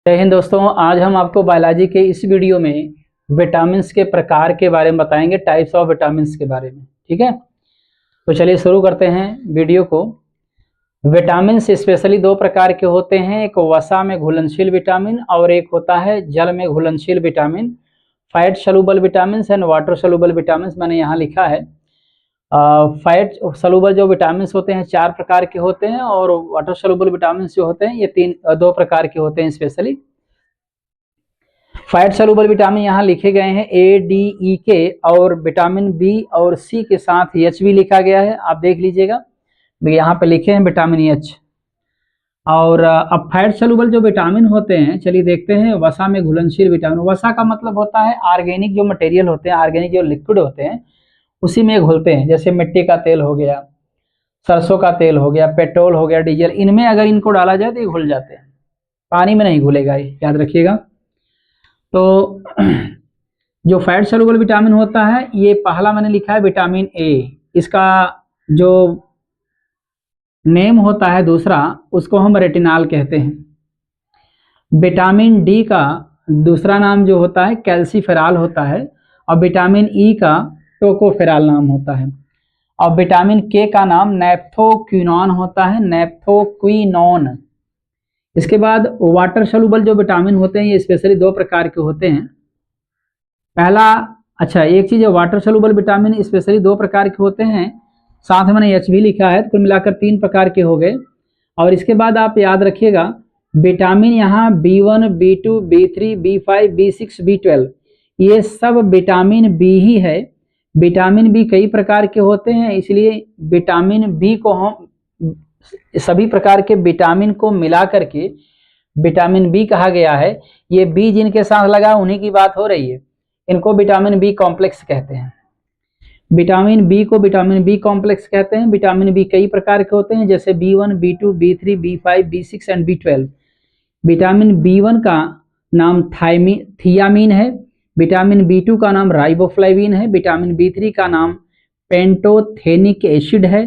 जय हिंद दोस्तों, आज हम आपको बायोलॉजी के इस वीडियो में विटामिन्स के प्रकार के बारे में बताएंगे, टाइप्स ऑफ विटामिन्स के बारे में। ठीक है, तो चलिए शुरू करते हैं वीडियो को। विटामिन्स स्पेशली दो प्रकार के होते हैं, एक वसा में घुलनशील विटामिन और एक होता है जल में घुलनशील विटामिन। Fat soluble vitamin and water soluble vitamin मैंने यहाँ लिखा है। फैट सलूबल जो विटामिन होते हैं 4 प्रकार के होते हैं और वाटर सलूबल विटामिन जो होते हैं ये 2 प्रकार के होते हैं स्पेशली। फैट सलूबल विटामिन यहाँ लिखे गए हैं ए, डी, ई के, और विटामिन बी और सी के साथ एच भी लिखा गया है, आप देख लीजिएगा, यहाँ पे लिखे हैं विटामिन एच। और अब फैट सलूबल जो विटामिन होते हैं, चलिए देखते हैं। वसा में घुलनशील विटामिन, वसा का मतलब होता है ऑर्गेनिक जो मटेरियल होते हैं, ऑर्गेनिक जो लिक्विड होते हैं उसी में घुलते हैं, जैसे मिट्टी का तेल हो गया, सरसों का तेल हो गया, पेट्रोल हो गया, डीजल, इनमें अगर इनको डाला जाए तो ये घुल जाते हैं, पानी में नहीं घुलेगा, ये याद रखिएगा। तो जो फैट सलूबल विटामिन होता है, ये पहला मैंने लिखा है विटामिन ए, इसका जो नेम होता है दूसरा, उसको हम रेटिनॉल कहते हैं। विटामिन डी का दूसरा नाम जो होता है कैल्सीफेरॉल होता है, और विटामिन ई का टोकोफेरॉल नाम होता है, और विटामिन के का नाम नैप्थोक्विनोन होता है, नैप्थोक्विनोन। इसके बाद वाटर सलूबल जो विटामिन होते हैं ये स्पेशली 2 प्रकार के होते हैं। पहला, अच्छा एक चीज है, वाटर सलूबल विटामिन स्पेशली 2 प्रकार के होते हैं, साथ में मैंने एच भी लिखा है, तो कुल मिलाकर 3 प्रकार के हो गए। और इसके बाद आप याद रखिएगा विटामिन यहाँ B1, B2, B3, B5, B6, B12, ये सब विटामिन बी ही है। विटामिन बी कई प्रकार के होते हैं, इसलिए विटामिन बी को हम सभी प्रकार के विटामिन को मिला करके विटामिन बी कहा गया है। ये बी जिनके साथ लगा उन्हीं की बात हो रही है, इनको विटामिन बी कॉम्प्लेक्स कहते हैं। विटामिन बी को विटामिन बी कॉम्प्लेक्स कहते हैं। विटामिन बी कई प्रकार के होते हैं, जैसे B1, B2, B3, B5, B6 and B12। Vitamin B1 का नाम थियामीन है, विटामिन B2 का नाम राइबोफ्लाविन है, विटामिन B3 का नाम पेंटोथेनिक एसिड है,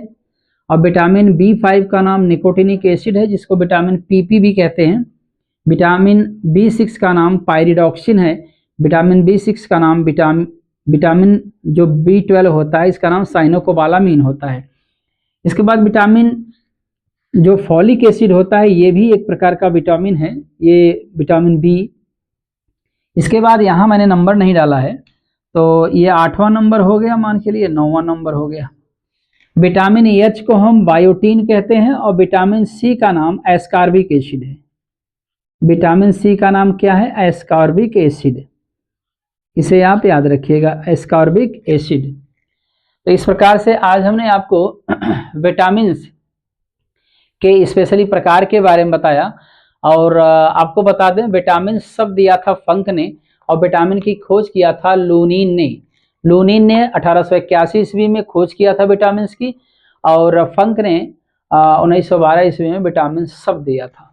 और विटामिन B5 का नाम निकोटिनिक एसिड है, जिसको विटामिन PP भी कहते हैं। विटामिन B6 का नाम पायरिडॉक्सिन है, विटामिन B6 का नाम विटामिन जो B12 होता है इसका नाम साइनोकोबालामीन होता है। इसके बाद विटामिन जो फॉलिक एसिड होता है ये भी एक प्रकार का विटामिन है, ये विटामिन बी। इसके बाद यहाँ मैंने नंबर नहीं डाला है, तो ये 8वां नंबर हो गया, मान के लिए 9वां नंबर हो गया। विटामिन एच को हम बायोटीन कहते हैं, और विटामिन सी का नाम एस्कॉर्बिक एसिड है। विटामिन सी का नाम क्या है? एस्कॉर्बिक एसिड, इसे आप याद रखिएगा, एस्कॉर्बिक एसिड। तो इस प्रकार से आज हमने आपको विटामिन के स्पेशली प्रकार के बारे में बताया। और आपको बता दें, विटामिन शब्द दिया था फंक ने, और विटामिन की खोज किया था लूनीन ने। लूनीन ने 1881 ईस्वी में खोज किया था विटामिन की, और फंक ने 1912 ईस्वी में विटामिन शब्द दिया था।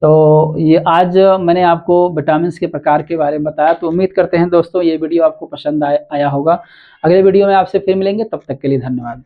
तो ये आज मैंने आपको विटामिन के प्रकार के बारे में बताया। तो उम्मीद करते हैं दोस्तों ये वीडियो आपको पसंद आया होगा। अगले वीडियो में आपसे फिर मिलेंगे, तब तक के लिए धन्यवाद।